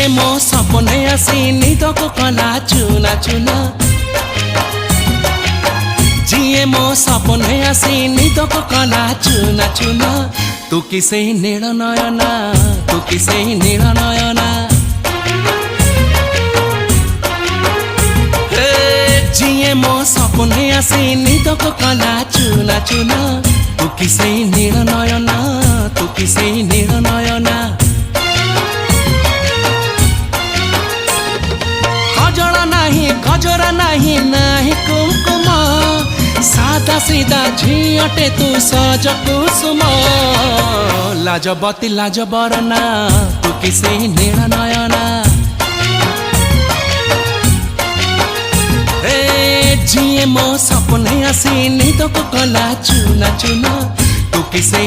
जिए मो सपने आसी निद को कला चुना चुना जिए मो सपने आसी निद को कला चुना चुना तू किसे नील नयना तू किसे नील नयना जिए मो सपने आसी निद को कला चुना चुना तू किसे नील नयना तू किसे नील नयना गजरा नहीं नहीं कुमकुम सादा सीधा झियटे तू सज कुसुम लाजबती लाजबरना तू किसे नील नयना जिए मो सपने आसी निद को कला चुना चुना तू किसे